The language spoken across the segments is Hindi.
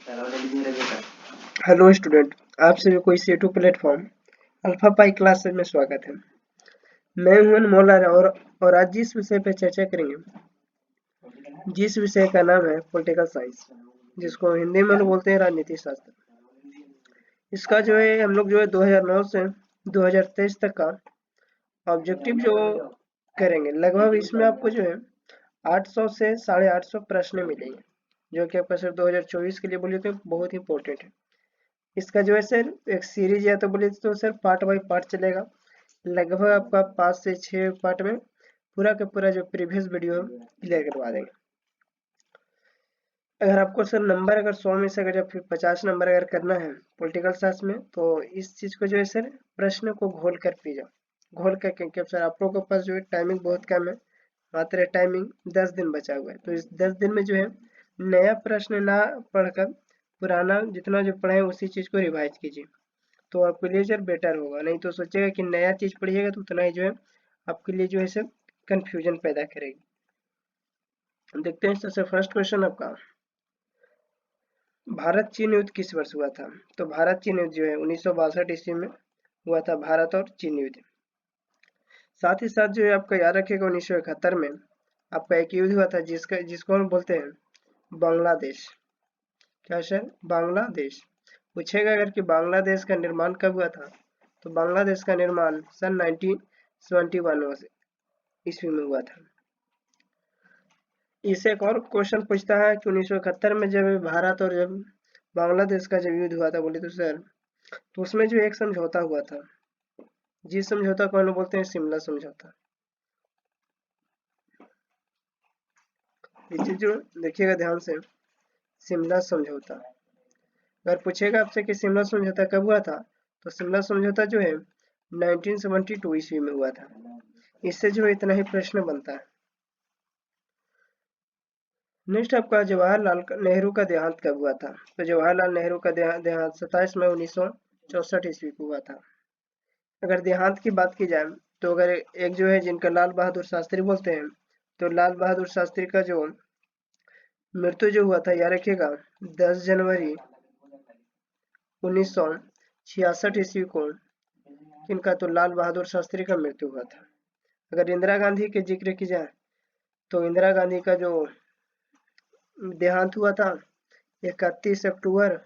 हेलो स्टूडेंट, आप सभी को इस YouTube platform alpha pi classes में स्वागत है। मैं हूं अनमोल आर्य और आज जिस विषय पर चर्चा करेंगे, जिस विषय का नाम है पॉलिटिकल साइंस, जिसको हिंदी में लोग बोलते हैं राजनीति शास्त्र। इसका जो है हम लोग जो है 2009 से 2023 तक का ऑब्जेक्टिव जो करेंगे, लगभग इसमें आपको जो है 800 से 850 प्रश्न मिलेंगे, जो कि आपका सिर्फ 2024 के लिए बोलिए तो बहुत इंपॉर्टेंट है। इसका जो है सर एक सीरीज या तो बोले तो सर पार्ट बाय पार्ट चलेगा। लगभग आपका 5 से 6 पार्ट में पूरा का पूरा जो प्रीवियस वीडियो क्लियर करवा देंगे। अगर आपको सर नंबर अगर 100 में से अगर या फिर 50 नंबर अगर करना है पॉलिटिकल साइंस में, तो इस चीज को जो है सर प्रश्न को घोल कर पी जाओ। घोल कर क्योंकि सर आप लोगों के पास जो है टाइमिंग बहुत कम है, मात्र टाइमिंग 10 दिन बचा हुआ है। तो इस 10 दिन में जो है नया प्रश्न ना पढ़कर पुराना जितना जो पढ़े उसी चीज को रिवाइज कीजिए, तो आपके लिए सर बेटर होगा। नहीं तो सोचेगा कि नया चीज पढ़िएगा तो उतना ही जो है आपके लिए जो है सर कंफ्यूजन पैदा करेगी। देखते हैं सबसे फर्स्ट क्वेश्चन आपका, भारत चीन युद्ध किस वर्ष हुआ था? तो भारत चीन युद्ध जो है 1962 ईस्वी में हुआ था, भारत और चीन युद्ध। साथ ही साथ जो है आपका याद रखिएगा 1971 में आपका एक युद्ध हुआ था जिसको हम बोलते हैं बांग्लादेश। क्या सर? बांग्लादेश। पूछेगा अगर कि बांग्लादेश का निर्माण कब हुआ था, तो बांग्लादेश का निर्माण सन 1971 ईस्वी में हुआ था। इससे एक और क्वेश्चन पूछता है कि 1971 में जब भारत और जब बांग्लादेश का जब युद्ध हुआ था बोले तो सर, तो उसमें जो एक समझौता हुआ था, जिस समझौता को हम लोग बोलते हैं शिमला समझौता। ये चीज जो देखिएगा ध्यान से, शिमला समझौता। अगर पूछेगा आपसे कि शिमला समझौता कब हुआ था, तो शिमला समझौता जो है 1972 ईस्वी में हुआ था। इससे जो इतना ही प्रश्न बनता है। नेक्स्ट आपका जवाहरलाल नेहरू का देहांत कब हुआ था? तो जवाहरलाल नेहरू का देहांत 27 मई 1964 ईस्वी को हुआ था। अगर देहांत की बात की जाए तो अगर एक जो है जिनका लाल बहादुर शास्त्री बोलते हैं, तो लाल बहादुर शास्त्री का जो मृत्यु जो हुआ था याद रखिएगा 10 जनवरी 1966 ईस्वी को किनका, तो लाल बहादुर शास्त्री का मृत्यु हुआ था। अगर इंदिरा गांधी के जिक्र की जाए तो इंदिरा गांधी का जो देहांत हुआ था 31 अक्टूबर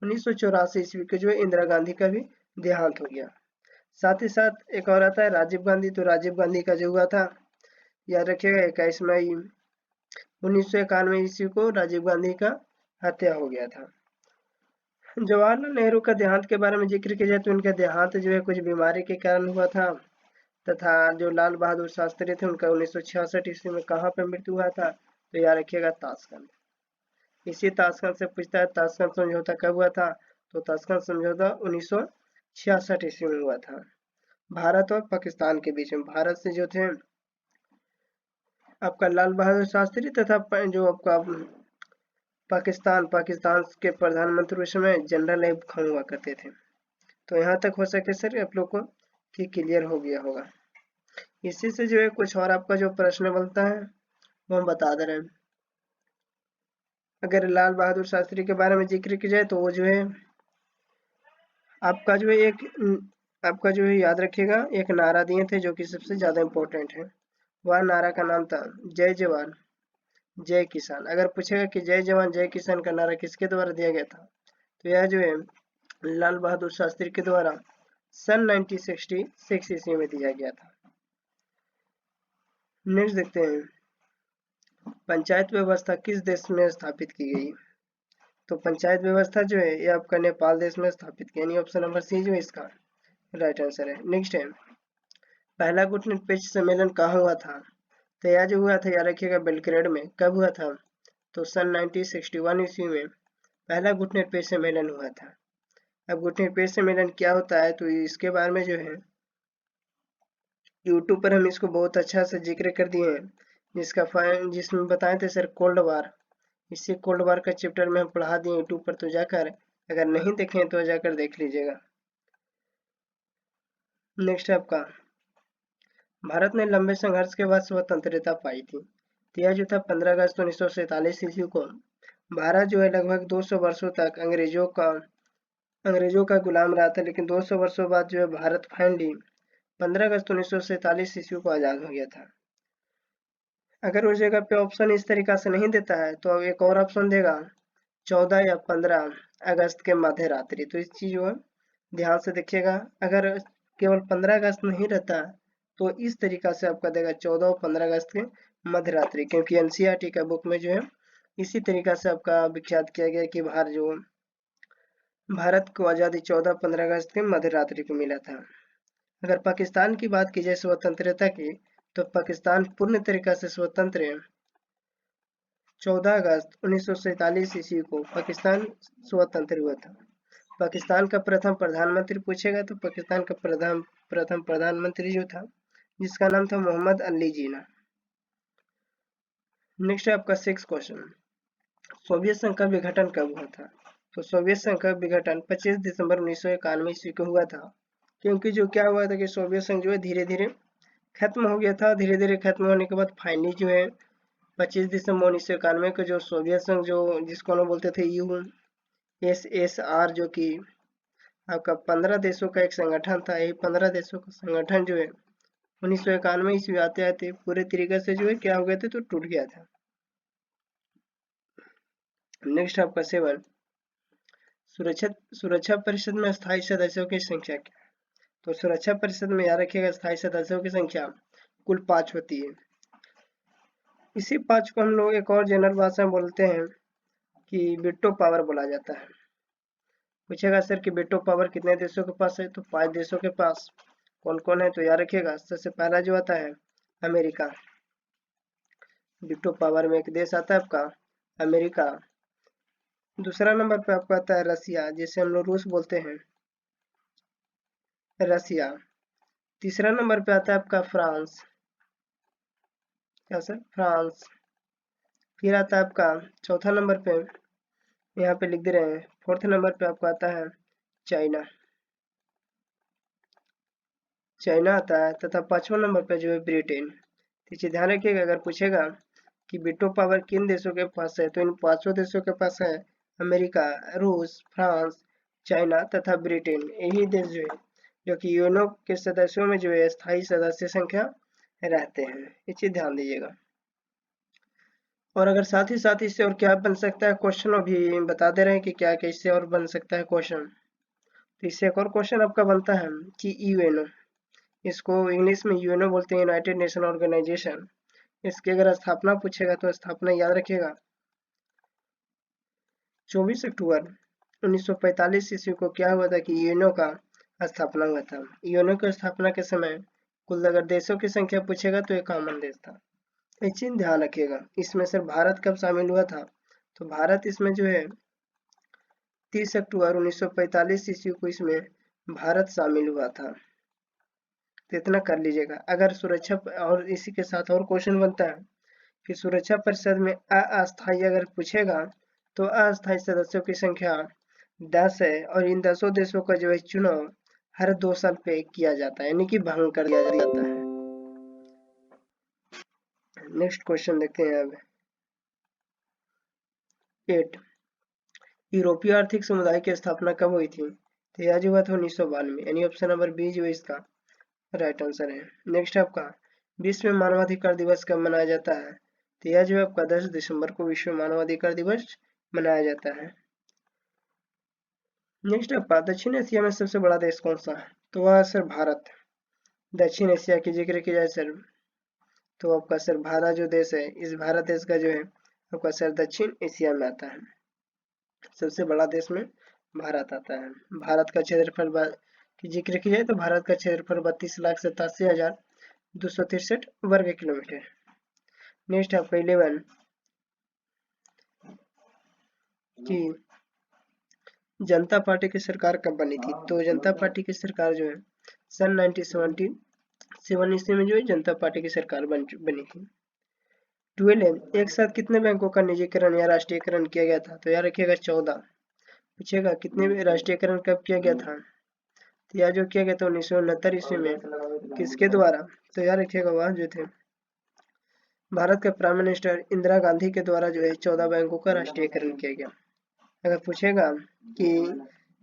1984 ईस्वी के जो है इंदिरा गांधी का भी देहांत हो गया। साथ ही साथ एक और आता है राजीव गांधी। तो राजीव गांधी का जो हुआ था याद रखिएगा 21 मई 1991 ईस्वी को राजीव गांधी का हत्या हो गया था। जवाहरलाल नेहरू का देहांत के बारे में जिक्र किया जाए तो इनका देहांत जो है कुछ बीमारी के कारण हुआ था, तथा जो लाल बहादुर शास्त्री थे उनका 1966 ईस्वी में कहाँ पर मृत्यु हुआ था, तो याद रखिएगा ताशकंद। इसी ताशकंद से पूछता है ताशकंद समझौता कब हुआ था, तो ताशकंद समझौता 1966 ईस्वी में हुआ था, भारत और पाकिस्तान के बीच में। भारत से जो थे आपका लाल बहादुर शास्त्री, तथा जो आपका पाकिस्तान के प्रधानमंत्री उस समय जनरल अयूब खान हुआ करते थे। तो यहाँ तक हो सके सर आप लोग को कि क्लियर हो गया होगा। इसी से जो है कुछ और आपका जो प्रश्न बनता है वो हम बता दे रहे हैं। अगर लाल बहादुर शास्त्री के बारे में जिक्र की जाए तो वो जो है आपका जो है आपका जो है याद रखिएगा एक नारा दिए थे जो कि सबसे ज्यादा इम्पोर्टेंट है। वह नारा का नाम था जय जवान जय किसान। अगर पूछेगा कि जय जवान जय किसान का नारा किसके द्वारा दिया गया था, तो यह जो है लाल बहादुर शास्त्री के द्वारा सन 1966 ईस्वी में दिया गया था। नेक्स्ट देखते हैं, पंचायत व्यवस्था किस देश में स्थापित की गई? तो पंचायत व्यवस्था जो है ये आपका नेपाल देश में स्थापित की, यानी ऑप्शन नंबर सी जो है इसका राइट आंसर है। नेक्स्ट है, पहला घुटने पेज सम्मेलन कहाँ हुआ था? तो यह जो हुआ था याद रखिएगा बेलग्रेड में। कब हुआ था? तो सन 1961 ईस्वी में पहला घुटने पेज सम्मेलन हुआ था। अब घुटने पेज सम्मेलन क्या होता है, तो इसके बारे में जो है यूट्यूब पर हम इसको बहुत अच्छा से जिक्र कर दिए हैं, जिसमें बताए थे सर कोल्ड वार। इसी कोल्ड वार का चैप्टर में हम पढ़ा दिए यूट्यूब पर, तो जाकर अगर नहीं देखें तो जाकर देख लीजिएगा। नेक्स्ट है आपका, भारत ने लंबे संघर्ष के बाद स्वतंत्रता पाई थी। तो यह जो था 15 अगस्त 1947 ईस्वी को भारत जो है लगभग 200 वर्षों तक अंग्रेजों का गुलाम रहा था, लेकिन 200 वर्षों बाद जो है भारत फाइनली 15 अगस्त 1947 ईस्वी को आजाद हो गया था। अगर उस जगह पे ऑप्शन इस तरीका से नहीं देता है तो अब एक और ऑप्शन देगा 14 या 15 अगस्त के मध्य रात्रि। तो इस चीज को ध्यान से देखिएगा। अगर केवल 15 अगस्त नहीं रहता तो इस तरीका से आपका देगा 14 और 15 अगस्त के मध्य रात्रि, क्योंकि एनसीईआरटी का बुक में जो है इसी तरीका से आपका विख्यात किया गया कि भारत को आज़ादी 14-15 अगस्त के मध्य रात्रि को मिला था। अगर पाकिस्तान की बात की जाए स्वतंत्रता की, तो पाकिस्तान पूर्ण तरीका से स्वतंत्र 14 अगस्त 1947 ईस्वी को पाकिस्तान स्वतंत्र हुआ था। पाकिस्तान का प्रथम प्रधानमंत्री पूछेगा तो पाकिस्तान का प्रथम प्रधानमंत्री जो था जिसका नाम था मोहम्मद अली जिन्ना। नेक्स्ट है आपका 6 क्वेश्चन, सोवियत संघ का विघटन कब हुआ था? तो सोवियत संघ का विघटन 25 दिसंबर 1991 ईस्वी को हुआ था, क्योंकि जो क्या हुआ था कि सोवियत संघ जो है धीरे धीरे खत्म हो गया था। धीरे धीरे खत्म होने के बाद फाइनली जो है 25 दिसंबर 1991 को जो सोवियत संघ जो जिसको हम बोलते थे USSR, जो कि आपका 15 देशों का एक संगठन था, यही 15 देशों का संगठन जो है 1991 ईस्वी आते आते पूरे तरीके से जो है क्या हो गया था, तो टूट गया था। नेक्स्ट आपका 7, सुरक्षा परिषद में स्थायी सदस्यों की संख्या क्या है? तो सुरक्षा परिषद में याद रखिएगा स्थायी सदस्यों की संख्या कुल 5 होती है। इसी 5 को हम लोग एक और जनरल भाषा में बोलते हैं कि वीटो पावर बोला जाता है। पूछेगा सर कि वीटो पावर कितने देशों के पास है? तो 5 देशों के पास। कौन कौन है? तो याद रखिएगा सबसे पहला जो आता है अमेरिका। वीटो पावर में एक देश आता है आपका अमेरिका। दूसरा नंबर पे आपका आता है रसिया, जिसे हम लोग रूस बोलते हैं, रसिया। तीसरा नंबर पे आता है आपका फ्रांस। क्या सर? फ्रांस। फिर आता है आपका चौथा नंबर पे, यहाँ पे लिख दे रहे हैं, फोर्थ नंबर पे आपका आता है चाइना। चाइना आता है, तथा 5वां नंबर पे जो है ब्रिटेन। तो ध्यान रखिएगा, अगर पूछेगा कि वीटो पावर किन देशों के पास है, तो इन 5 देशों के पास है अमेरिका, रूस, फ्रांस, चाइना तथा ब्रिटेन। यही देश जो है जो कि यूएनओ के सदस्यों में जो है स्थायी सदस्य संख्या रहते हैं। ये चीज ध्यान दीजिएगा। और अगर साथ ही साथ इससे और क्या बन सकता है क्वेश्चन, अभी बता दे रहे हैं कि क्या क्या इससे और बन सकता है क्वेश्चन। तो इससे एक और क्वेश्चन आपका बनता है कि यूएनओ, इसको इंग्लिश में यूएनओ बोलते हैं, यूनाइटेड नेशन ऑर्गेनाइजेशन। इसकी अगर स्थापना पूछेगा तो स्थापना याद रखिएगा 24 अक्टूबर 1945 ईस्वी को क्या हुआ था कि यूएनओ का स्थापना हुआ था। यूएनओ की स्थापना के समय कुल अगर देशों की संख्या पूछेगा तो 51 देश था। एक चीज ध्यान रखिएगा, इसमें सिर्फ भारत कब शामिल हुआ था? तो भारत इसमें जो है 30 अक्टूबर 1945 ईस्वी को इसमें भारत शामिल हुआ था। तो इतना कर लीजिएगा। अगर सुरक्षा और इसी के साथ और क्वेश्चन बनता है कि सुरक्षा परिषद में अस्थायी अगर पूछेगा तो अस्थायी सदस्यों की संख्या 10 है, और इन 10 देशों का जो है चुनाव हर 2 साल पे किया जाता है, यानी कि भंग कर दिया जाता है। नेक्स्ट क्वेश्चन देखते हैं अब 8, यूरोपीय आर्थिक समुदाय की स्थापना कब हुई थी? तो यह जो हुआ था 1992, यानी ऑप्शन नंबर बी जो है इसका राइट आंसर है। नेक्स्ट आपका विश्व मानवाधिकार दिवस कब मनाया जाता है? तो यह जो है आपका 10 दिसंबर को विश्व मानवाधिकार दिवस मनाया जाता है। नेक्स्ट आपका दक्षिण एशिया में सबसे बड़ा देश कौन सा है? तो वह है सर भारत। दक्षिण एशिया की जिक्र की जाए सर तो आपका सर भारत जो देश है, इस भारत देश का जो है आपका सर दक्षिण एशिया में आता है। सबसे बड़ा देश में भारत आता है। भारत का क्षेत्रफल की जिक्र की जाए तो भारत का क्षेत्रफल 32,87,263 वर्ग किलोमीटर। नेक्स्ट आपका 11 कि जनता पार्टी की सरकार कब बनी थी? तो जनता पार्टी की सरकार जो है सन 1977 ईस्वी में जो है जनता पार्टी की सरकार बनी थी। 12 एक साथ कितने बैंकों का निजीकरण या राष्ट्रीयकरण किया गया था? तो याद रखिएगा 14। पूछेगा कितने राष्ट्रीयकरण कब किया गया था? तो यह जो किया गया था 1969 ईस्वी में। किसके द्वारा? तो याद रखिएगा वह जो थे भारत के प्राइम मिनिस्टर इंदिरा गांधी के द्वारा जो है 14 बैंकों का राष्ट्रीयकरण किया गया। अगर पूछेगा कि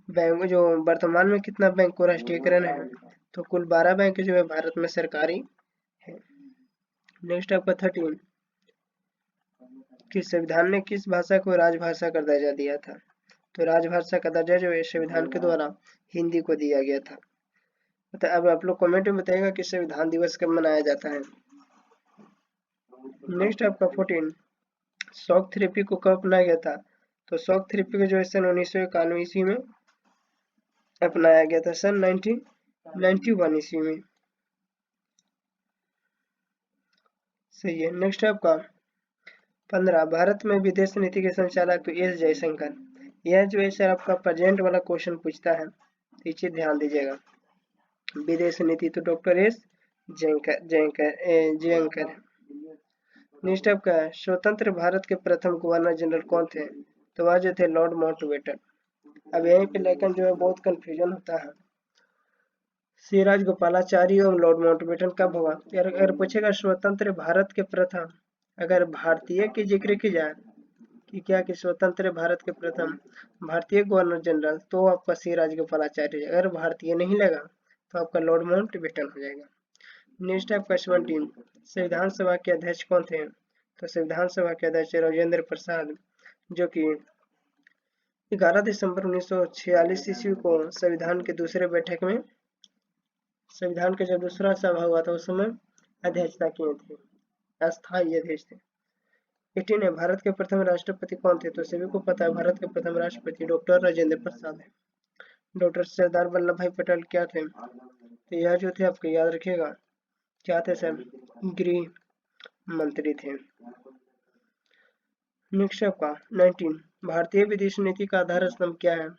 बैंक जो वर्तमान में कितना बैंक को राष्ट्रीयकरण है, तो कुल 12 बैंक जो है भारत में सरकारी है। नेक्स्ट आपका 13, कि संविधान ने किस भाषा को राजभाषा का दर्जा दिया था? तो राजभाषा का दर्जा जो है संविधान के द्वारा हिंदी को दिया गया था। तो अब आप लोग कमेंट में बताइएगा कि संविधान दिवस कब मनाया जाता है। नेक्स्ट आपका 14, शॉक थेरेपी को कब अपनाया गया था? तो शॉक थेरेपी को जो है सन 1991 ईस्वी में अपनाया गया था, सन 1991 ईस्वी में। सही है। नेक्स्ट आपका 15, भारत में विदेश नीति के संचालक तो एस जयशंकर। यह जो है सर आपका प्रेजेंट वाला क्वेश्चन पूछता है, तो इसे ध्यान दीजिएगा। विदेश नीति तो डॉक्टर एस जयशंकर। नेक्स्ट आपका स्वतंत्र भारत के प्रथम गवर्नर जनरल कौन थे? तो वह जो थे लॉर्ड माउंटबेटन। अब यहीं पे लेकिन जो है बहुत कंफ्यूजन होता है, श्री राजगोपालाचारी और लॉर्ड माउंटबेटन कब हुआ? यार अगर पूछेगा स्वतंत्र भारत के प्रथम, अगर भारतीय की जिक्र की जाए कि क्या कि स्वतंत्र भारत के प्रथम भारतीय गवर्नर जनरल, तो आपका श्री राजगोपालाचारी। अगर भारतीय नहीं लगा तो आपका लॉर्ड माउंटबेटन हो जाएगा। नेक्स्ट आपका 17, संविधान सभा के अध्यक्ष कौन थे? तो संविधान सभा के अध्यक्ष राजेंद्र प्रसाद, जो कि 11 दिसंबर 1946 ईस्वी को संविधान के दूसरे बैठक में, संविधान का जब दूसरा सभा हुआ था उस समय अध्यक्षता किए थे, अस्थायी अध्यक्ष थे। 18 है, भारत के प्रथम राष्ट्रपति कौन थे? तो सभी को पता है भारत के प्रथम राष्ट्रपति डॉक्टर राजेंद्र प्रसाद है। डॉक्टर सरदार वल्लभ भाई पटेल क्या थे? तो यह जो थे आपको याद रखिएगा, क्या थे सर? गृह मंत्री थे। नेक्स्ट आपका 19, भारतीय विदेश नीति का आधार स्तंभ क्या है? तो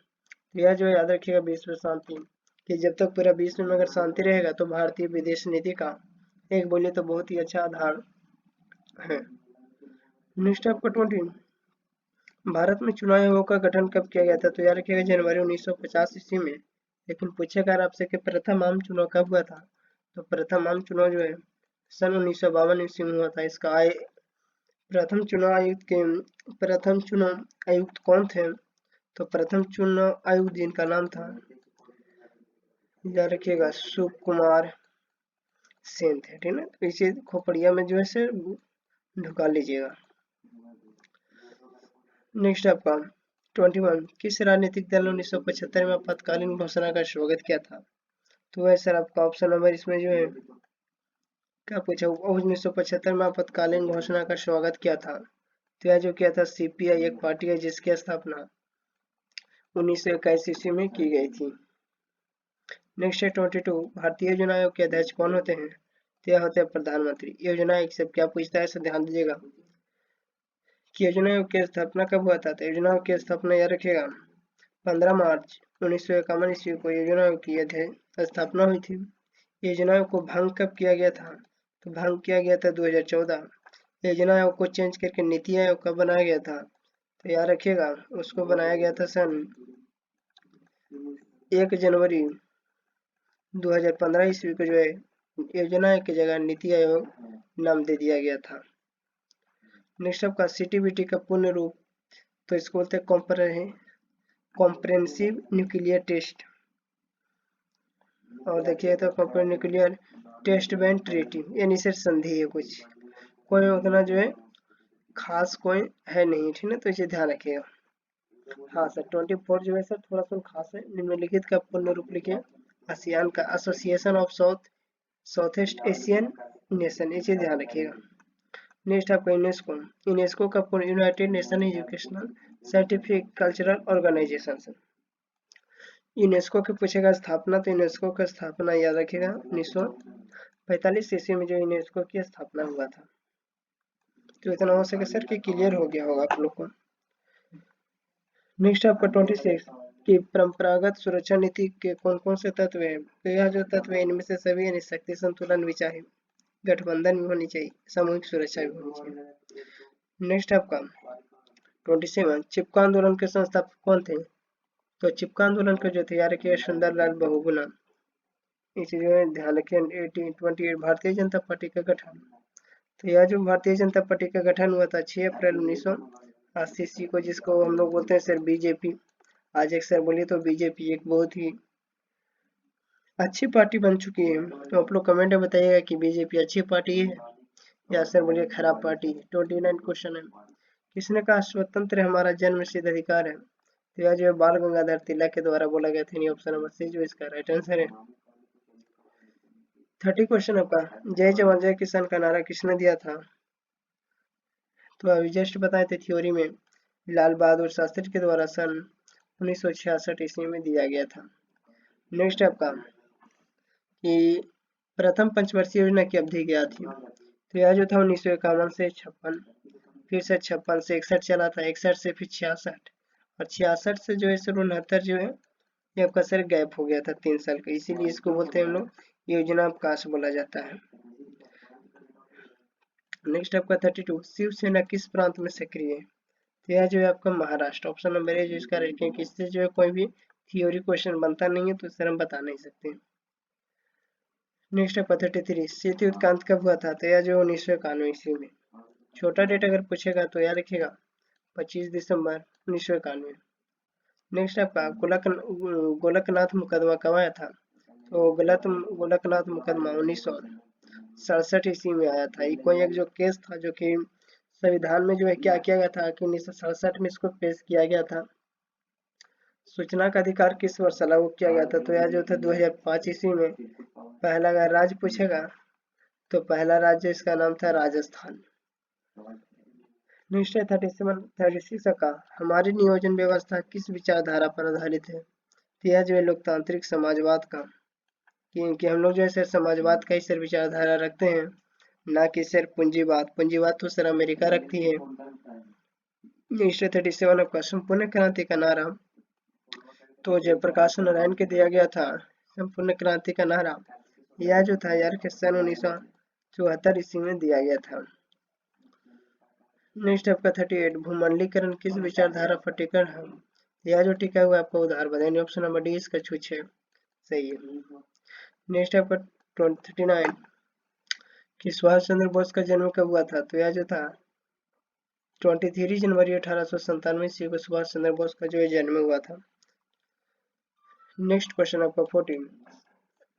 यह जो याद रखिएगा विश्व शांति, कि जब तक पूरा विश्व में अगर शांति रहेगा तो भारतीय विदेश नीति का एक बोले तो बहुत ही अच्छा आधार है। नेक्स्ट आपका 20, भारत में चुनाव आयोग का गठन कब किया गया था? तो याद रखिएगा जनवरी 1950 ईस्वी में। लेकिन पूछेगा आपसे कि प्रथम आम चुनाव कब हुआ था? तो प्रथम आम चुनाव जो है सन 1952 ईस्वी में हुआ था। इसका प्रथम चुनाव आयुक्त कौन थे? तो प्रथम चुनाव आयुक्त जिनका नाम था, याद रखिएगा, सुप कुमार सेन थे। ठीक है, तो इसे खोपड़िया में जो है से ढुका लीजिएगा। नेक्स्ट आपका 21, किस राजनीतिक दल ने 1975 में आपातकालीन घोषणा का स्वागत किया था? तो वह सर आपका ऑप्शन नंबर इसमें जो है क्या पूछा, 1975 में आपातकालीन घोषणा का स्वागत किया था। तो यह जो किया था सीपीआई एक पार्टी है जिसकी स्थापना 1921 ईस्वी में की गई थी। नेक्स्ट है 22, भारतीय योजना आयोग के अध्यक्ष कौन होते हैं? तो यह होते हैं प्रधानमंत्री। योजना आयोग से क्या पूछता है, इसे ध्यान दीजिएगा कि योजना आयोग की स्थापना कब हुआ था? तो योजना आयोग की स्थापना याद रखिएगा 15 मार्च 1951 ईस्वी को योजना आयोग की स्थापना हुई थी। योजना आयोग को भंग कब किया गया था? तो भंग किया गया था 2014। योजना आयोग को चेंज करके नीति आयोग कब बनाया गया था? तो याद रखिएगा उसको बनाया गया था सन 1 जनवरी 2015 ईस्वी को जो है योजना आयोग की जगह नीति आयोग नाम दे दिया गया था। नेक्स्ट आपका सीटीबीटी का पूर्ण रूप, तो इसको बोलते हैं कॉम्प्रेहेंसिव न्यूक्लियर टेस्ट, और देखिए तो comprehensive nuclear test ban treaty, यानी सर संधि है, कुछ कोई उतना जो है खास कोई है नहीं। ठीक है, तो इसे ध्यान रखिएगा। हाँ सर 24 जो है सर थोड़ा सा खास है। निम्नलिखित का पूर्ण रूप लिखिए। आसियान का Association of South East Asian Nation, इसे ध्यान रखिएगा। नेक्स्ट आपका यूनेस्को का पूर्ण United Nation Educational Scientific Cultural Organization है। यूनेस्को के पूछेगा स्थापना, तो यूनेस्को का स्थापना याद रखिएगा 1945 ईस्वी में जो यूनेस्को की स्थापना हुआ था। तो इतना हो सके सर कि क्लियर हो गया होगा आप लोग को। नेक्स्ट आपका 26 की परंपरागत सुरक्षा नीति के कौन कौन से तत्व हैं? तो यह जो तत्व है इनमें से सभी यानी शक्ति संतुलन भी चाहिए, गठबंधन भी होनी चाहिए, सामूहिक सुरक्षा भी होनी चाहिए। नेक्स्ट आपका 27, चिपका आंदोलन के संस्थापक कौन थे? तो चिपका आंदोलन के जो तैयार किया सुंदरलाल बहुगुणा। इसे जो है ध्यान रखिए। 1828 भारतीय जनता पार्टी का गठन, तो यह जो भारतीय जनता पार्टी का गठन हुआ था 6 अप्रैल 1980 को, जिसको हम लोग बोलते हैं सर बीजेपी। आज एक सर बोलिए तो बीजेपी एक बहुत ही अच्छी पार्टी बन चुकी है। तो आप लोग कमेंट में बताइएगा कि बीजेपी अच्छी पार्टी है या सर बोलिए खराब पार्टी है। 29 क्वेश्चन है। किसने कहा स्वतंत्र हमारा जन्म सिद्ध अधिकार है? तो यह जो है बाल गंगाधर तिलक के द्वारा बोला गया था। ऑप्शन नंबर सी जो इसका राइट आंसर है। 30 क्वेश्चन आपका, जय जवान जय किसान का नारा किसने दिया था? तो अभी जस्ट बताए थे थ्योरी में, लाल बहादुर शास्त्री के द्वारा सन 1966 ईस्वी में दिया गया था। नेक्स्ट आपका कि प्रथम पंचवर्षीय योजना की अवधि क्या थी? तो यह जो था 1951 से 56, फिर से 56 से 61 चला था, 61 से फिर 66 और 66 से जो है सर 69 जो है ये आपका सर गैप हो गया था 3 साल का, इसीलिए इसको बोलते हैं हम लोग योजना अवकाश बोला जाता है। नेक्स्ट आपका 32, शिवसेना किस प्रांत में सक्रिय है? तो यह जो है आपका महाराष्ट्र। ऑप्शन नंबर ए जो इसका रखें कि इससे जो है कोई भी थियोरी क्वेश्चन बनता नहीं है, तो सर हम बता नहीं सकते। नेक्स्ट आपका 33, सेतु उत्क्रांति कब हुआ था? तो यह जो 1991 ईस्वी में। छोटा डेट अगर पूछेगा तो यह लिखेगा 25 दिसंबर 1991। नेक्स्ट आपका गोलकनाथ मुकदमा कब आया था? तो गोलकनाथ मुकदमा 1967 ईस्वी में आया था। ये कोई एक जो केस था जो कि संविधान में जो है क्या किया गया था कि 1967 में इसको पेश किया गया था। सूचना का अधिकार किस वर्ष लागू किया गया था? तो यह जो था 2005 ईस्वी में। पहला अगर राज्य पूछेगा तो पहला राज्य इसका नाम था राजस्थान। नेक्स्ट है 36 का, हमारी नियोजन व्यवस्था किस विचारधारा पर आधारित है? तो यह जो है लोकतांत्रिक समाजवाद का, क्योंकि हम लोग जो है सर समाजवाद का ही सर विचारधारा रखते हैं, ना कि सर पूंजीवाद तो सर अमेरिका रखती है। नेक्स्ट 37 आपका, संपूर्ण क्रांति का नारा तो जयप्रकाश नारायण के दिया गया था। संपूर्ण क्रांति का नारा यह जो था यार के सन 1974 ईस्वी में दिया गया था। नेक्स्ट आपका 38, भूमंडलीकरण किस विचारधारा पर टिका है? यह जो टिका हुआ आपका उधार बताएंगे। ऑप्शन नंबर डी इसका छूछ है, सही है। नेक्स्ट आपका 39, कि सुभाष चंद्र बोस का जन्म कब हुआ था? तो यह जो था 23 जनवरी 1897 ईस्वी को सुभाष चंद्र बोस का जो है जन्म हुआ था। नेक्स्ट क्वेश्चन आपका 14,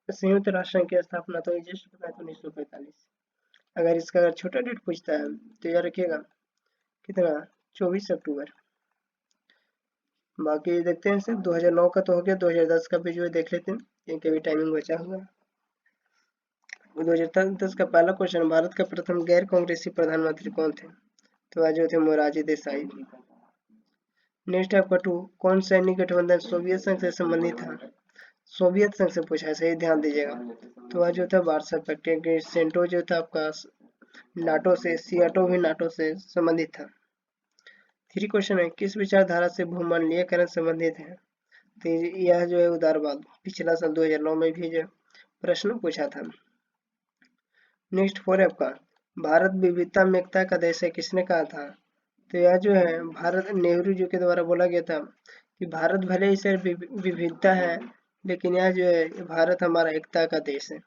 संयुक्त राष्ट्र की स्थापना तो जस्ट बताया था 1945। अगर इसका अगर छोटा डेट पूछता है तो यह रखिएगा कितना 24 अक्टूबर। बाकी देखते हैं सर 2009 का तो हो गया, 2010 का भी जो है देख लेते हैं क्योंकि अभी टाइमिंग बचा हुआ। 2010 का पहला क्वेश्चन, भारत का प्रथम गैर कांग्रेसी प्रधानमंत्री कौन थे? तो आज जो थे मोरारजी देसाई। नेक्स्ट आपका 2, कौन सैनिक गठबंधन सोवियत संघ से संबंधित था? सोवियत संघ से पूछा है, सही ध्यान दीजिएगा। तो आज जो था वार्सा पैक्ट, सेंटो जो था आपका नाटो से, सियाटो भी नाटो से संबंधित था। 3 क्वेश्चन है, किस विचारधारा से भूमंडलीयकरण संबंधित है? तो यह जो है उदारवाद, पिछला साल 2009 में भी जो प्रश्न पूछा था। नेक्स्ट 4 आपका, भारत विविधता में एकता का देश है किसने कहा था? तो यह जो है भारत नेहरू जी के द्वारा बोला गया था कि भारत भले ही सिर्फ विविधता है, लेकिन यह जो है भारत हमारा एकता का देश है।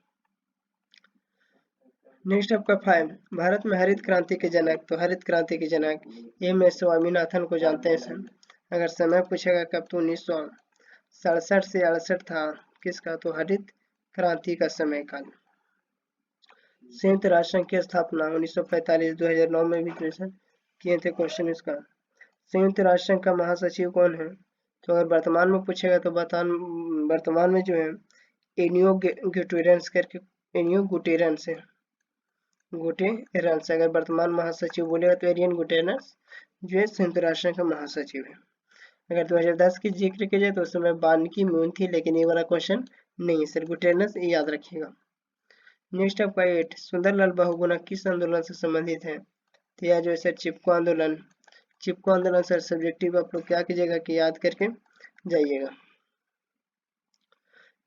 नेक्स्ट आपका 5, भारत में हरित क्रांति के जनक, तो हरित क्रांति के जनक एम एस स्वामीनाथन को जानते हैं सर। अगर समय पूछेगा कब, तो 1967 से 68 था किसका? तो हरित क्रांति का समय काल। संयुक्त राष्ट्र संघ की स्थापना 1945 2009 में भी किए थे क्वेश्चन इसका। संयुक्त राष्ट्र संघ का महासचिव कौन है? तो अगर वर्तमान में पूछेगा तो वर्तमान में जो है एनियो गुटेरेंस करके, एनियो गुटेरेंस है, गुटेरेंस अगर वर्तमान महासचिव बोलेगा तो एरियन गुटेरेंस जो है संयुक्त राष्ट्र संघ का महासचिव है। अगर 2010 की जिक्र किया जाए तो उस समय बान की मून थी, लेकिन ये वाला क्वेश्चन नहीं सर, गुटेरेंस ये याद रखिएगा। नेक्स्ट आपका 8, सुंदरलाल बहुगुणा किस आंदोलन से संबंधित है? तो यह जो है सर चिपको आंदोलन। चिपको आंदोलन सर सब्जेक्टिव आप लोग क्या कीजिएगा कि याद करके जाइएगा।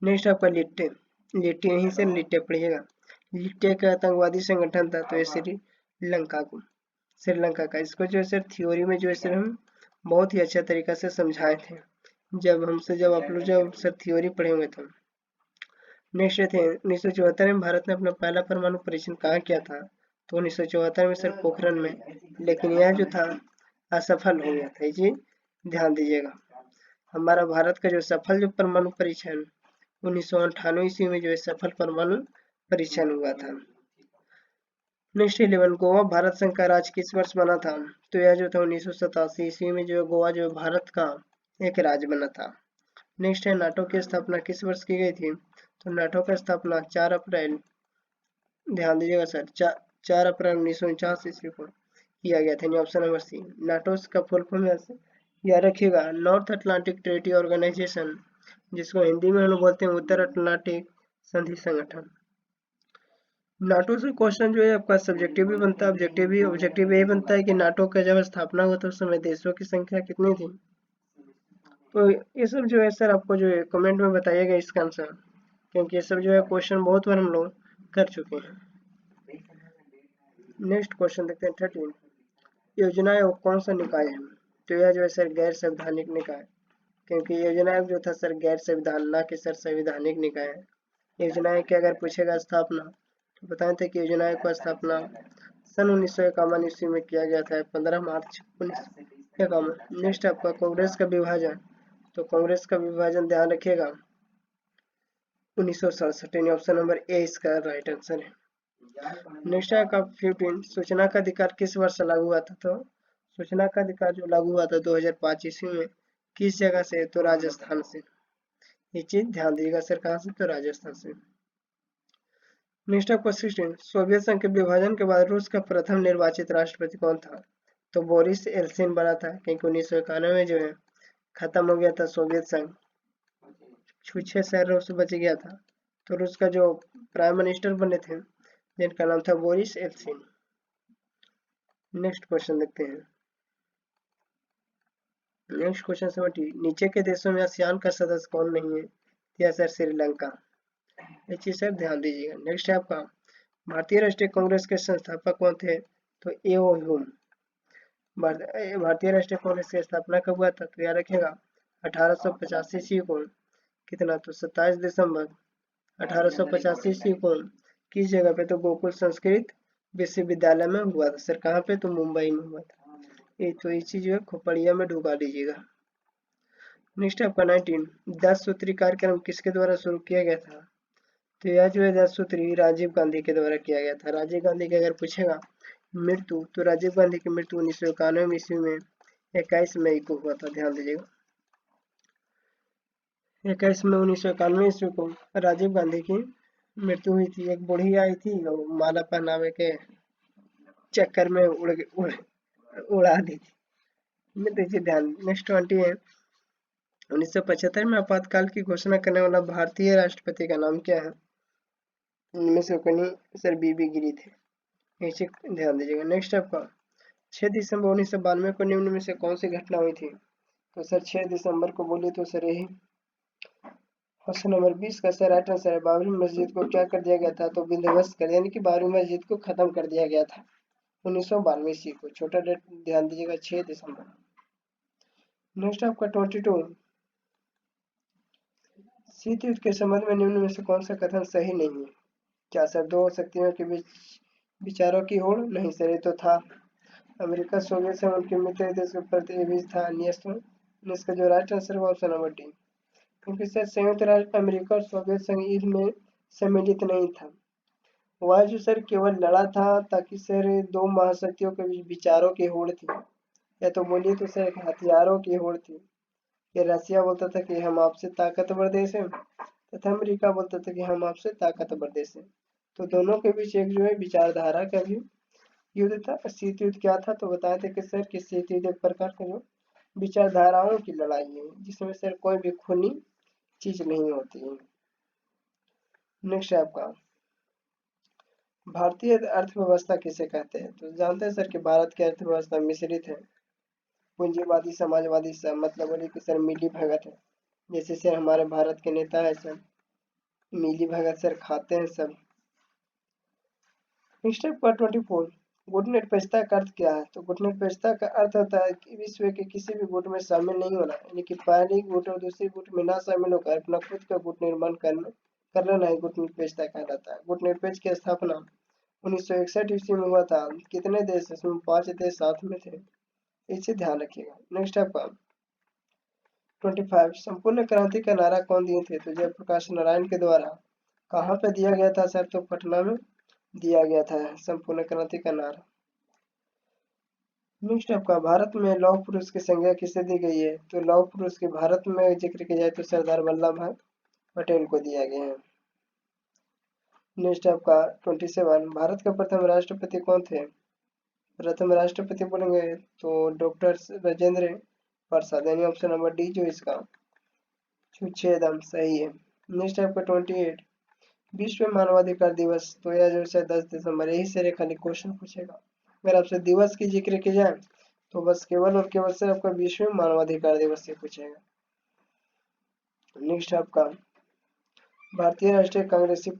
नेक्स्ट आपका लिट्टे, लिट्टे यहीं से लिट्टे पढ़िएगा। लिट्टे का आतंकवादी संगठन था तो ये श्रीलंका का। इसको जो है सर थ्योरी में जो है सर हम बहुत ही अच्छा तरीका से समझाए थे जब आप लोग जब सर थ्योरी पढ़े हुए थे। नेक्स्ट थे 1974 में भारत ने अपना पहला परमाणु परीक्षण कहाँ किया था? तो 1974 में सर पोखरण में, लेकिन यह जो था असफल हो गया था। ये ध्यान दीजिएगा। हमारा भारत का जो सफल जो परमाणु परीक्षण 1998 ईस्वी में जो है सफल परमाणु परीक्षण हुआ था। नेक्स्ट 11 गोवा भारत संघ का राज्य किस वर्ष बना था? तो यह जो था 1987 ईस्वी में जो गोवा जो भारत का एक राज्य बना था। नेक्स्ट है नाटो की स्थापना किस वर्ष की गई थी? तो नाटो का स्थापना 4 अप्रैल, ध्यान दीजिएगा सर, 4 अप्रैल 1949 ईस्वी को किया गया था। Option number C. नाटो का फुल फॉर्म याद रखिएगा, नॉर्थ अटलांटिक ट्रेटी ऑर्गेनाइजेशन, जिसको हिंदी में हम लोग बोलते हैं उत्तर अटलांटिक संधि संगठन। नाटो से क्वेश्चन जो है आपका सब्जेक्टिव भी बनता है, ऑब्जेक्टिव यही बनता है कि नाटो का जब स्थापना हुआ था उस समय देशों की संख्या कितनी थी। तो ये सब जो है सर आपको जो है कमेंट में बताइएगा इसका आंसर, क्योंकि ये सब जो है क्वेश्चन बहुत बार हम लोग कर चुके हैं। नेक्स्ट क्वेश्चन देखते हैं 13। योजना आयोग कौन सा निकाय है? तो यह जो है सर गैर संवैधानिक निकाय, क्योंकि योजना आयोग जो था सर गैर संविधान ना कि सर संवैधानिक निकाय है। योजना आयोग की अगर पूछेगा स्थापना तो बताए थे कि योजना आयोग का स्थापना सन 1951 ईस्वी में किया गया था, 15 मार्च 1951। नेक्स्ट आपका कांग्रेस का विभाजन, तो कांग्रेस का विभाजन ध्यान रखिएगा 1967, ऑप्शन नंबर ए इसका राइट आंसर है। नेक्स्ट है आपका 15 सूचना का अधिकार किस वर्ष लागू हुआ था? तो सूचना का अधिकार जो लागू हुआ था 2005 ईस्वी में, किस जगह से? तो राजस्थान से। ये चीज ध्यान दीजिएगा सर, कहाँ से? तो राजस्थान से। नेक्स्ट आपका 16 सोवियत संघ के विभाजन के बाद रूस का प्रथम निर्वाचित राष्ट्रपति कौन था? तो बोरिस एल्सिन बना था, क्योंकि 1991 में जो है खत्म हो गया था सोवियत संघ, छह शहरों से बच गया था। तो रूस का जो प्राइम मिनिस्टर बने थे जिनका नाम था बोरिस एल्सिन। नेक्स्ट क्वेश्चन देखते हैं। नेक्स्ट क्वेश्चन 70 नीचे के देशों में आसियान का सदस्य कौन नहीं है? या सर श्रीलंका। ये चीज सर ध्यान दीजिएगा। नेक्स्ट है आपका भारतीय राष्ट्रीय कांग्रेस के संस्थापक कौन थे? तो एओ ह्यूम। भारतीय राष्ट्रीय कांग्रेस की स्थापना कब हुआ था? तो याद रखिएगा 1885 ईस्वी को, कितना? तो 27 दिसंबर 1885 ईस्वी को। किस जगह पे? तो गोकुल संस्कृत विश्वविद्यालय में हुआ था सर। कहाँ पे? तो मुंबई में हुआ था। ये तो ये चीज जो है खोपड़िया में ढुका दीजिएगा। नेक्स्ट आपका 19 10 सूत्री कार्यक्रम किसके द्वारा शुरू किया गया था? तो यह जो है 10 सूत्री राजीव गांधी के द्वारा किया गया था। राजीव गांधी की अगर पूछेगा मृत्यु, तो राजीव गांधी की मृत्यु 1991 ईस्वी में 21 मई को हुआ था। ध्यान दीजिएगा 21 मई 1991 ईस्वी को राजीव गांधी की मृत्यु हुई थी। एक बूढ़ी आई थी और माला पहनावे के चक्कर में उड़ा दी थी। दीजिए ध्यान। नेक्स्ट 20 है 1975 में आपातकाल की घोषणा करने वाला भारतीय राष्ट्रपति का नाम क्या है? इनमें से कहीं सर बीबी गिरी थे। नीचे ध्यान दीजिएगा। नेक्स्ट आपका 6 दिसंबर 1992 को निम्न में से कौन सी घटना हुई थी? तो सर 6 दिसंबर को बोले तो सर यही क्वेश्चन नंबर 20 का सर राइट आंसर है। बाबरी मस्जिद को क्या कर दिया गया था? तो विध्वस्त कर, यानी कि बाबरी मस्जिद को खत्म कर दिया गया था 1992 ईस्वी को। छोटा डेट ध्यान दीजिएगा 6 दिसंबर। नेक्स्ट आपका 22 शीत युद्ध के संबंध में निम्न में से कौन सा कथन सही नहीं है? क्या सर दो शक्तियों के बीच विचारों की होड़? नहीं सर, ये तो था अमेरिका सोवियत संघ उनके मित्र देश के प्रति बीच था न्यस्त। इसका जो राइट आंसर हुआ ऑप्शन नंबर डी, क्योंकि सर संयुक्त राष्ट्र अमेरिका और सोवियत संघ युद्ध में सम्मिलित नहीं था। वह जो सर केवल लड़ा था ताकि सर दो महाशक्तियों के बीच विचारों की होड़ थी, या तो बोलिए तो सर हथियारों की होड़ थी। ये रसिया बोलता था कि हम आपसे ताकतवर देश हैं, तथा अमेरिका बोलता था कि हम आपसे ताकतवर देश हैं। तो दोनों के बीच एक जो है विचारधारा का भी युद्ध था। शीत युद्ध क्या था? तो बताए थे कि सर कि शीत युद्ध एक प्रकार का जो विचारधाराओं की लड़ाई है, जिसमें सर कोई भी खूनी चीज नहीं होती है। नेक्स्ट है आपका भारतीय अर्थव्यवस्था किसे कहते हैं? तो जानते हैं सर कि भारत की अर्थव्यवस्था मिश्रित है, पूंजीवादी समाजवादी सब, मतलब बोले कि सर मिली भगत है। जैसे सर हमारे भारत के नेता है सर मिली भगत सर खाते हैं सब। नेक्स्ट है 24 गुटनिरपेक्षता का अर्थ क्या है? तो गुटनिरपेक्षता का अर्थ होता है कि विश्व के किसी भी गुट में शामिल नहीं होना, यानी कि पहली गुट और दूसरी गुट में ना शामिल होकर अपना खुद का गुट निर्माण करना नहीं गुटनिरपेक्षता कहलाता है। गुटनिरपेक्ष की स्थापना 1961 ईस्वी में हुआ था। कितने देश, इसमें 5 देश साथ में थे, इसे ध्यान रखिएगा। नेक्स्ट आपका 25, संपूर्ण क्रांति का नारा कौन दिए थे? तो जयप्रकाश नारायण के द्वारा। कहाँ पे दिया गया था सर? तो पटना में दिया गया था संपूर्ण क्रांति का नारा। नेक्स्ट आपका भारत में लौह पुरुष की संज्ञा किसे दी गई है? तो लौह पुरुष के भारत में जिक्र किया जाए तो सरदार वल्लभ भाई पटेल को दिया गया है। नेक्स्ट आपका 27, भारत का प्रथम राष्ट्रपति कौन थे? प्रथम राष्ट्रपति बोलेंगे तो डॉक्टर राजेंद्र प्रसाद, यानी ऑप्शन नंबर डी जो इसका छेदम सही है। नेक्स्ट आपका 28, विश्व मानवाधिकार दिवस, तो यह जो है 10 दिसंबर, यही से खाली क्वेश्चन पूछेगा। अगर आपसे दिवस की जिक्र की जाए तो बस केवल और केवल से आपका विश्व मानवाधिकार दिवस से पूछेगा। नेक्स्ट आपका भारतीय राष्ट्रीय कांग्रेसी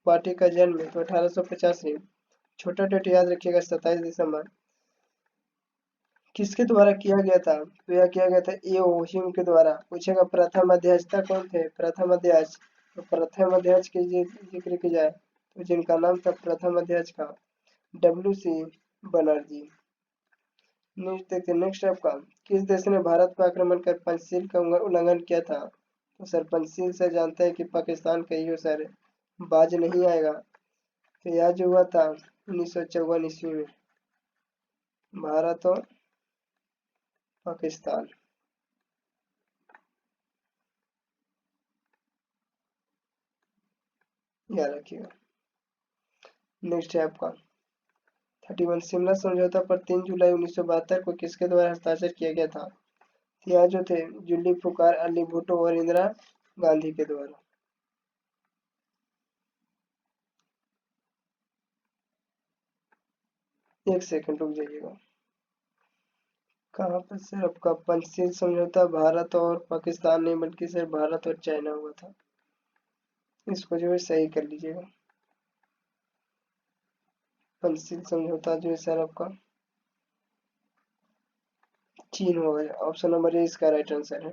पार्टी का जन्म तो 1885, छोटा डेट याद रखिएगा 27 दिसंबर, किसके द्वारा किया गया था? तो यह किया गया था ए.ओ. ह्यूम के द्वारा। पूछेगा प्रथम अध्यक्षता कौन थे? प्रथम अध्यक्ष, तो प्रथम अध्यक्ष की जिक्र की जाए तो जिनका नाम था प्रथम अध्यक्ष का W.C. बनर्जी। नेक्स्ट देखते हैं। नेक्स्ट आपका किस देश ने भारत पर आक्रमण कर पंचशील का उल्लंघन किया था? तो सर पंचशील से जानते हैं कि पाकिस्तान का ही सर बाज नहीं आएगा। तो यह जो हुआ था 1954 ईस्वी में, भारत और पाकिस्तान। याद रखिएगा। नेक्स्ट है आपका 31, शिमला समझौता पर 3 जुलाई 1972 को किसके द्वारा हस्ताक्षर किया गया था? यह जो थे जुल्फिकार अली भुट्टो और इंदिरा गांधी के द्वारा। एक सेकंड रुक जाइएगा। कहाँ पर सर आपका पंचशील समझौता भारत और पाकिस्तान नहीं बल्कि सर भारत और चाइना हुआ था, इसको जो है सही कर लीजिएगा। पंचशील समझौता जो है सर आपका चीन होगा, ऑप्शन नंबर ए इसका राइट आंसर है,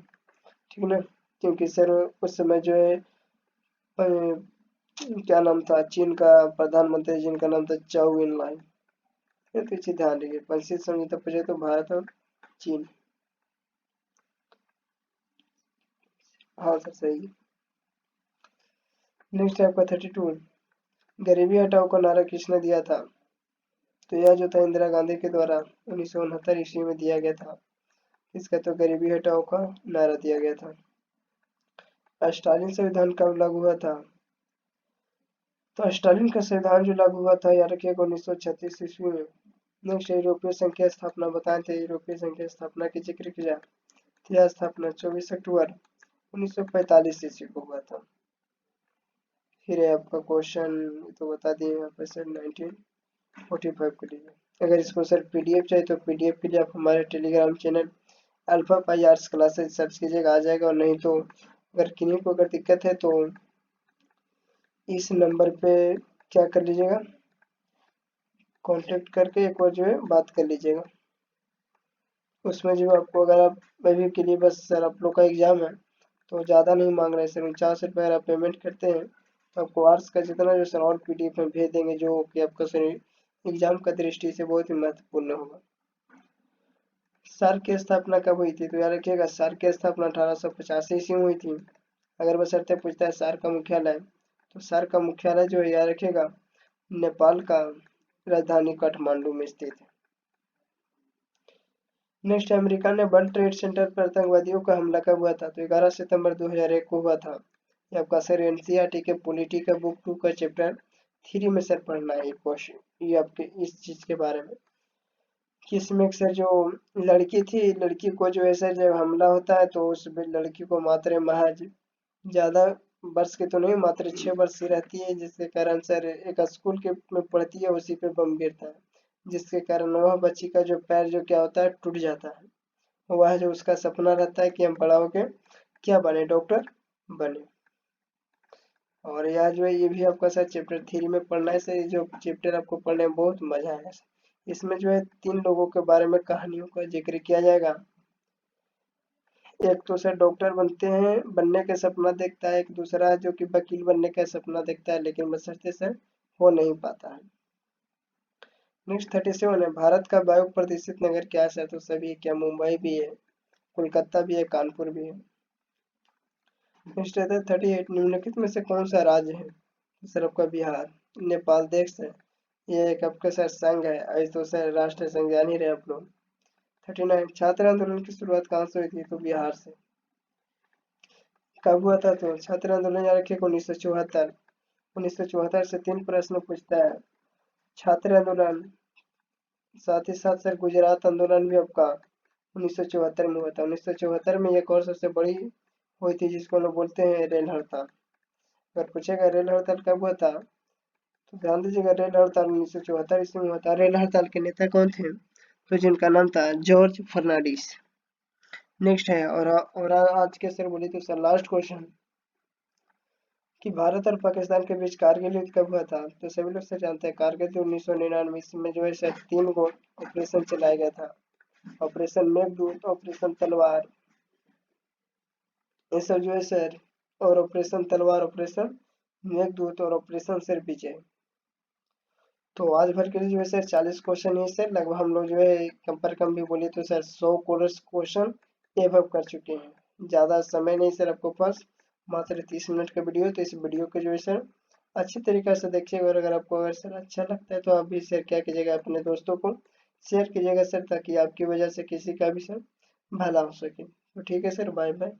ठीक ना। क्योंकि सर उस समय जो है क्या नाम था चीन का प्रधानमंत्री, जिनका नाम था चाउ इन लाई। तो इसे ध्यान रखिए, पंचशील समझौता पूछे तो भारत और चीन। हाँ सर सही है। नेक्स्ट है आपका 32, गरीबी हटाओ का नारा किसने दिया था? तो यह जो था इंदिरा गांधी के द्वारा 1969 ईस्वी में दिया गया था। इसका तो गरीबी हटाओ का नारा दिया गया था। स्टालिन संविधान कब लागू हुआ था? तो स्टालिन का संविधान जो लागू हुआ था याद रखिएगा 1936 ईस्वी में। नेक्स्ट यूरोपीय संघ की स्थापना बताए थे, यूरोपीय संघ की स्थापना की जिक्र किया, यह स्थापना 24 अक्टूबर 1945 ईस्वी को हुआ था। फिर है आपका क्वेश्चन तो बता दिए यहाँ पर सर 1945 के लिए। अगर इसको सर पीडीएफ चाहिए तो पीडीएफ के लिए आप हमारे टेलीग्राम चैनल अल्फा पाई आर्ट्स क्लासेज सर्च कीजिएगा, आ जाएगा। और नहीं तो अगर किन्हीं को अगर दिक्कत है तो इस नंबर पे क्या कर लीजिएगा, कांटेक्ट करके एक बार जो है बात कर लीजिएगा। उसमें जो आपको अगर आप अभी के लिए बस सर आप लोग का एग्जाम है तो ज़्यादा नहीं मांग रहे सर, 49 रुपये अगर आप पेमेंट करते हैं तो आपको आर्ट्स का जितना जो सर और पीडीएफ में भेज देंगे, जो कि आपका सर एग्जाम का दृष्टि से बहुत ही महत्वपूर्ण होगा। सार्क की स्थापना कब हुई थी? तो याद रखिएगा सार्क की स्थापना 1885 ईस्वी में हुई थी। अगर बशर्ते पूछता है सार्क का मुख्यालय, तो सार्क का मुख्यालय जो है याद रखिएगा नेपाल का राजधानी काठमांडू में स्थित है। नेक्स्ट, अमेरिका ने वर्ल्ड ट्रेड सेंटर पर आतंकवादियों का हमला कब हुआ था? तो 11 सितंबर 2001 को हुआ था। ये आपका सर एनसीईआरटी के पॉलिटी का बुक 2 का चैप्टर 3 में सर पढ़ना है ये क्वेश्चन, ये आपके इस चीज के बारे में। किसमें सर जो लड़की थी, लड़की को जो है सर जब हमला होता है तो उस लड़की को मात्र महज ज्यादा वर्ष की तो नहीं, मात्र 6 वर्ष की रहती है, जिसके कारण सर एक स्कूल के में पढ़ती है, उसी पे बम गिरता है, जिसके कारण वह बच्ची का जो पैर जो क्या होता है टूट जाता है। वह जो उसका सपना रहता है कि हम बड़ा होके क्या बने, डॉक्टर बने। और यह जो है ये भी आपका सर चैप्टर 3 में पढ़ना है सर। ये जो चैप्टर आपको पढ़ने में बहुत मजा आएगा सर। इसमें जो है 3 लोगों के बारे में कहानियों का जिक्र किया जाएगा। एक तो सर डॉक्टर बनते हैं, बनने का सपना देखता है, एक दूसरा जो कि वकील बनने का सपना देखता है, लेकिन बशर्ते सर हो नहीं पाता है। नेक्स्ट 37 है, भारत का वायु प्रदूषित नगर क्या है? तो सभी क्या मुंबई भी है, कोलकाता भी है, कानपुर भी है। नेक्स्ट रहता है 38, निम्नलिखित में से कौन सा राज्य है? सर आपका बिहार। नेपाल देश है, ये एक आपका सर संघ है, ऐसे तो सर राष्ट्रीय संघ जान ही रहे आप लोग। 39, छात्र आंदोलन की शुरुआत कहाँ से हुई थी? तो बिहार से। कब हुआ था? तो छात्र आंदोलन याद रखिए 1974। 1974 से 3 प्रश्न पूछता है। छात्र आंदोलन, साथ ही साथ सर गुजरात आंदोलन भी आपका 1974 में हुआ था। 1974 में एक और सबसे बड़ी हुई थी जिसको लोग बोलते हैं रेल हड़ताल। अगर पूछेगा रेल हड़ताल कब हुआ था, तो ध्यान दीजिएगा, रेल हड़ताल 1974 ईस्वी में हुआ था। रेल हड़ताल के नेता कौन थे? तो जिनका नाम था जॉर्ज फर्नांडिस। नेक्स्ट है, और आज के सर बोले तो सर लास्ट क्वेश्चन कि भारत और पाकिस्तान के बीच कारगिल युद्ध कब हुआ था? तो सभी लोग से जानते हैं कारगिल युद्ध 1999 इसमें जो है सर 3 गो ऑपरेशन चलाया गया था। ऑपरेशन मेघदूत, ऑपरेशन तलवार, ये सब जो है सर, और ऑपरेशन तलवार, ऑपरेशन मेघदूत और ऑपरेशन सर विजय। तो आज भर के लिए जो है सर 40 क्वेश्चन ही सर, लगभग हम लोग जो है कम पर कम भी बोले तो सर 100 क्वेश्चन एवं कर चुके हैं। ज़्यादा समय नहीं सर आपको पास, मात्र 30 मिनट का वीडियो। तो इस वीडियो को जो है सर अच्छी तरीके से देखिए, और अगर आपको अगर सर अच्छा लगता है तो आप भी सर क्या कीजिएगा, अपने दोस्तों को शेयर कीजिएगा सर, ताकि आपकी वजह से किसी का भी सर भला हो सके। तो ठीक है सर, बाय बाय।